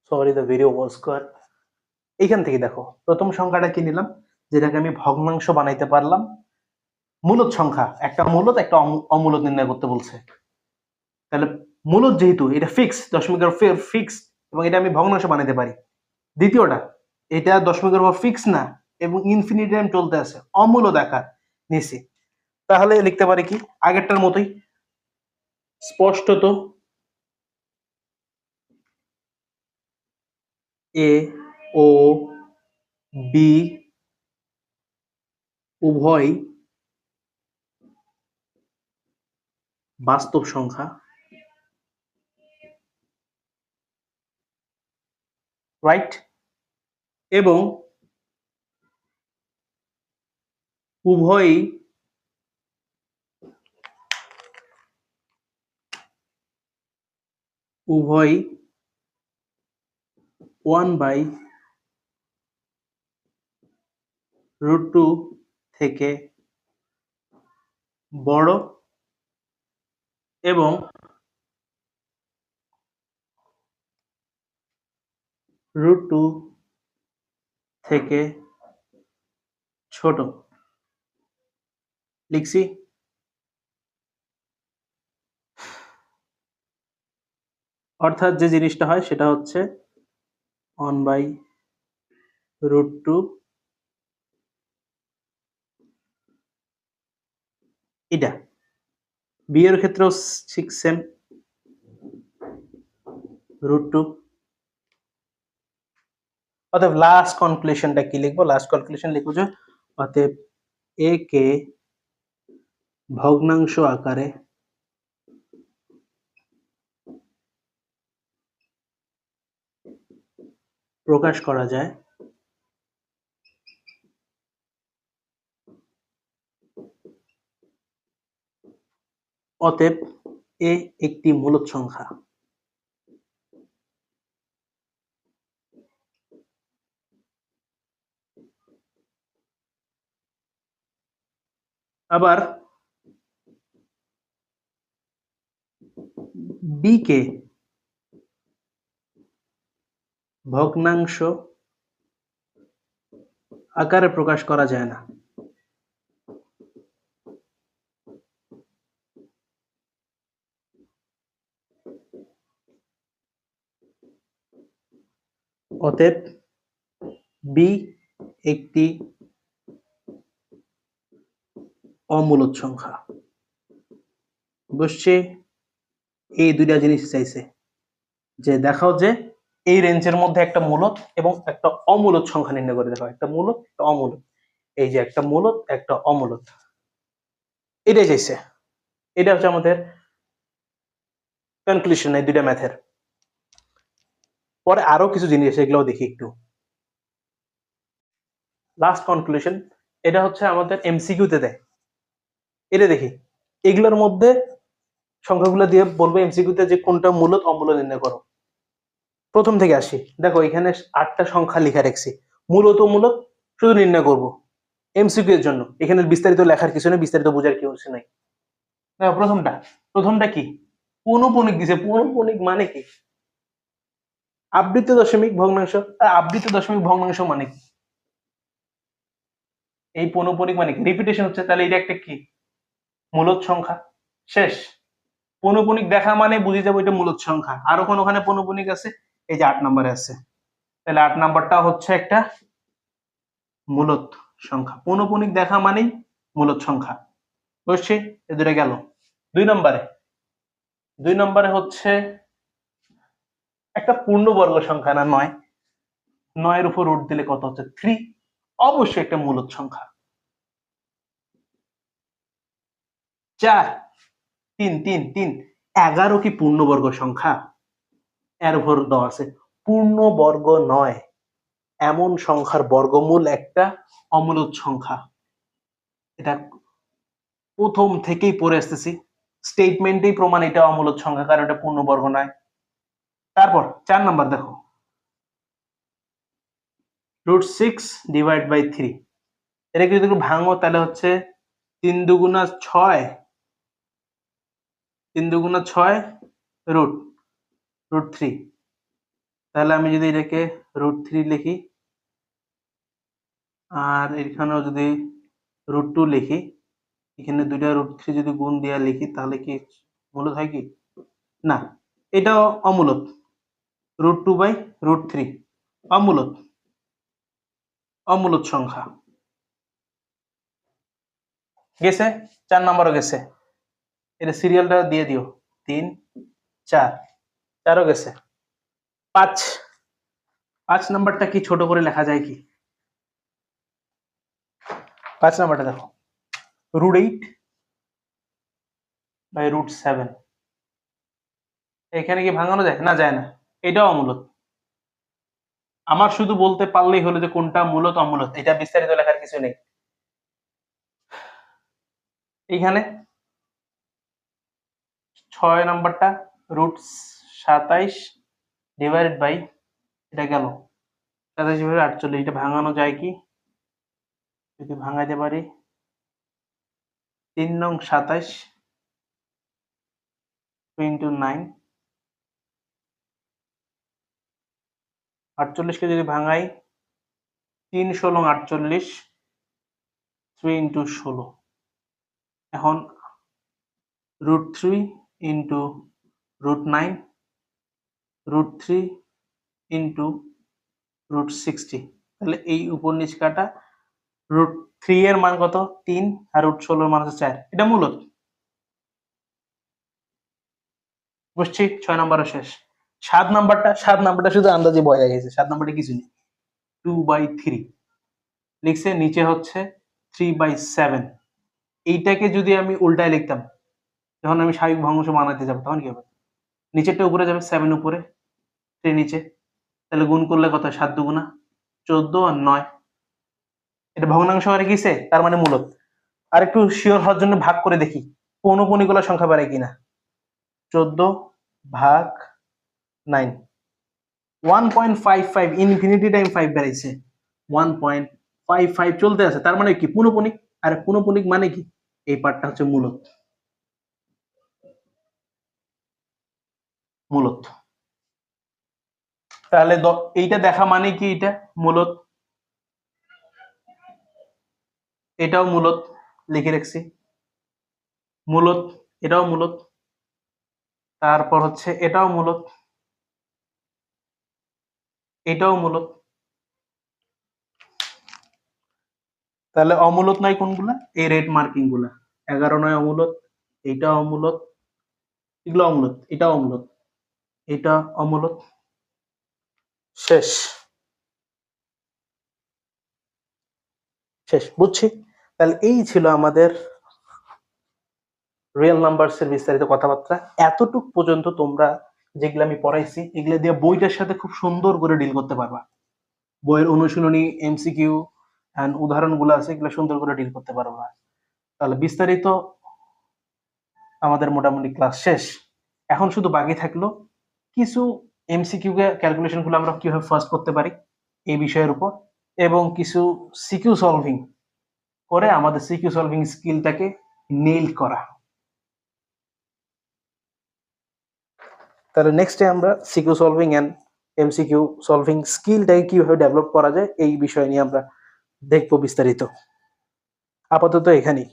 Sorry, the video ওয়াজ কাট। এইখান থেকে দেখো, প্রথম সংখ্যাটা কি নিলাম, যেটাকে আমি ভগ্নাংশ বানাইতে পারলাম। মূলদ সংখ্যা, একটা মূলদ একটা অমূলদ নির্ণয় করতে বলছে। তাহলে মূলদ যেহেতু এটা ফিক্স, দশমিকের ফিক্স, এবং এটা আমি ভগ্নাংশ বানাইতে পারি। দ্বিতীয়টা, এটা দশমিকের উপর ফিক্স না এবং ইনফিনিটি টাইম চলতে আছে, অমূলদ আকার নিছি। তাহলে লিখতে পারি কি আগেরটার মতোই, স্পষ্টত এ ও বি উভয় বাস্তব সংখ্যা, রাইট, এবং উভয়ই উভয়ই 1/√2 থেকে বড় এবং √2 থেকে ছোট। লিখছি। অর্থাৎ যে জিনিসটা হয় সেটা হচ্ছে 1/√2, এটা বি এর ক্ষেত্রেও ঠিক সেম, √2। অতএব লাস্ট কনক্লুশনটা কি লিখবো? লাস্ট কনক্লুশন লিখবো যে অতএব এ কে ভগ্নাংশ আকারে প্রকাশ করা যায় অতএব এ একটি মূলদ সংখ্যা। আবার বি কে ভগ্নাংশ আকারে প্রকাশ করা যায় না, অতএব বি একটি অমূলদ সংখ্যা। বুঝছি? এই দুইটা জিনিস চাইছে যে দেখাও যে এই রেঞ্জের মধ্যে একটা মূলদ এবং একটা অমূলদ সংখ্যা নির্ণয় করে দেখাও, একটা মূলদ একটা অমূলদ, এই যে একটা মূলদ একটা অমূলদ, এটাই চাইছে। এটা হচ্ছে আমাদের কনক্লুশন এই দুইটা ম্যাথের। পরে আরো কিছু জিনিস এগুলো দেখি একটু। লাস্ট কনক্লুশন, এটা হচ্ছে আমাদের এমসিকিউতে দেয়, এটা দেখি। এগুলোর মধ্যে সংখ্যাগুলো দিয়ে বলবো এমসিকিউতে যে কোনটা মূলদ অমূলদ নির্ণয় করো। প্রথম থেকে আসি, দেখো এখানে 8টা সংখ্যা লিখা রাখছি, মূলত মূলদ শুধু নির্ণয় করব এমসিকিউ এর জন্য। এখানে বিস্তারিত লেখার কিছু নেই, বিস্তারিত বোঝার কিছু নাই। দেখো প্রথমটা কি, পৌনঃপুনিক দিছে। পৌনঃপুনিক মানে কি? আবৃত্ত দশমিক ভগ্নাংশ। আবৃত্ত দশমিক ভগ্নাংশ মানে কি? এই পৌনঃপুনিক মানে কি? রিপিটেশন হচ্ছে, তাহলে এটা একটা কি মূলদ সংখ্যা। শেষ। পৌনঃপুনিক দেখা মানে বুঝে যাবো এটা মূলদ সংখ্যা। আরো কোন ওখানে পৌনঃপুনিক আছে? এই যে 8 নম্বরে আছে, তাহলে 8 নাম্বারটা হচ্ছে একটা মূলদ সংখ্যা। পৌনঃপুনিক দেখা মানেই মূলদ সংখ্যা। বুঝছি? এ দুটো গেল। 2 নম্বরে হচ্ছে একটা পূর্ণবর্গ সংখ্যা না 9, 9 এর উপর রুট দিলে কত হচ্ছে? 3, অবশ্যই একটা মূলদ সংখ্যা। 4, 3, 11 কি পূর্ণবর্গ সংখ্যা? এর উপর দেওয়া আছে পূর্ণবর্গ নয় এমন সংখ্যার বর্গমূল একটা অমূলদ সংখ্যা। এটা প্রথম থেকেই পড়ে আসতেছি, স্টেটমেন্টেই প্রমাণ এটা অমূলদ সংখ্যা, কারণ এটা পূর্ণবর্গ নয়। তারপর 4 নাম্বার দেখো, √6/3, এটাকে যদি ভাঙো তাহলে হচ্ছে 3 দুগুণা 6, 3 দুগুণা 6 √3, তাহলে আমি যদি এটাকে √3 লিখি আর এখানেও যদি √2 লিখি, এখানে দুইটা √3 যদি গুণ দিয়ে লিখি তাহলে কি মূলত হয় কি? না, এটাও অমূলত। √2/√3 অমূলত, অমূলত সংখ্যা গেছে। 4 নম্বরও গেছে। এটা সিরিয়ালটা দিয়ে দিও, 3 4 4ও গেছে। 5 নাম্বারটা কি ছোট করে লেখা যায় কি? 5 নাম্বারটা দেখো, √8/√7। এখানে কি ভাঙানো যায়? না, যায় না। এটাও অমূলত। আমার শুধু বলতে পারলেই হলো যে কোনটা মূলত অমূলত, এটা বিস্তারিত লেখার কিছু নেই। এইখানে 6 নাম্বারটা √27 এটা গেল 27/48। এটা ভাঙানো যায় কি? যদি ভাঙাইতে পারি, 3 নং 27 × 9, 48 কে যদি ভাঙাই 3 16 48, 3 × 16। এখন √3 × √9, √3 × √60। তাহলে এই উপর নিচ কাটা, √3 এর মান কত? 3 আর √16 এর মান হচ্ছে 4। এটা মূলত। বুঝছি। 6 নাম্বারও শেষ। 7 নাম্বারটা শুধু আন্দাজে বয়া গেছে। 7 নাম্বারটা কিছু নেই। 2/3 লিখছে, নিচে হচ্ছে 3/7। এইটাকে যদি আমি উল্টায় লিখতাম, যখন আমি স্বাভাবিক ভগ্নাংশ বানাতে যাব তখন কি হবে? নিচেরটা উপরে যাবে, 7 উপরে, 3 নিচে। তাহলে গুণ করলে কত? 7 দুগুণা 14 আর 9। এটা ভগ্নাংশ হয়ে গেছে, তার মানে মূলত। আর একটু শিওর হওয়ার জন্য ভাগ করে দেখি পৌনঃপুনিকগুলো সংখ্যা বাড়ায় কিনা। 14/9, 1.55, ইনফিনিটি টাইম 5 বেড়াইছে। 1.55 চলতে আছে, তার মানে কি? পৌনঃপুনিক। আর পৌনঃপুনিক মানে কি? এই পার্টটা হচ্ছে মূলত। মূলত। তাহলে এইটা দেখা মানে কি? এটা মূলত। এটাও মূলত, লিখে রাখছি মূলত। এটাও মূলত। তারপর হচ্ছে এটাও মূলত, এটাও মূলত। তাহলে অমূলত নয় কোনগুলা? এই রেড মার্কিং গুলা। 11 নয় অমূলত, এইটা অমূলত, এগুলো অমূলত, এটাও অমূলত, এটা অমূলত। শেষ। শেষ, বুঝছি। তাহলে এই ছিল আমাদের রিয়েল নাম্বারস এর বিস্তারিত কথাবার্তা। এতটুক পর্যন্ত তোমরা যেগুলো আমি পড়াইছি এগুলো দিয়ে বইটার সাথে খুব সুন্দর করে ডিল করতে পারবা। বইয়ের অনুশীলনী, এমসিকিউ এন্ড উদাহরণগুলো আছে, এগুলো সুন্দর করে ডিল করতে পারবা। তাহলে বিস্তারিত আমাদের মোটামুটি ক্লাস শেষ। এখন শুধু বাকি থাকলো কিছু এমসিকিউ ক্যালকুলেশন গুলো আমরা কিভাবে ফার্স্ট করতে পারি এই বিষয়ের উপর, এবং কিছু সিকিউ সলভিং করে আমাদের সিকিউ সলভিং স্কিলটাকে নেইল করা। তাহলে নেক্সট টাইম আমরা CQ solving and MCQ solving স্কিলটাকে কিভাবে ডেভেলপ করা যায় এই বিষয় নিয়ে আমরা দেখবো বিস্তারিত। আপাতত এখানেই।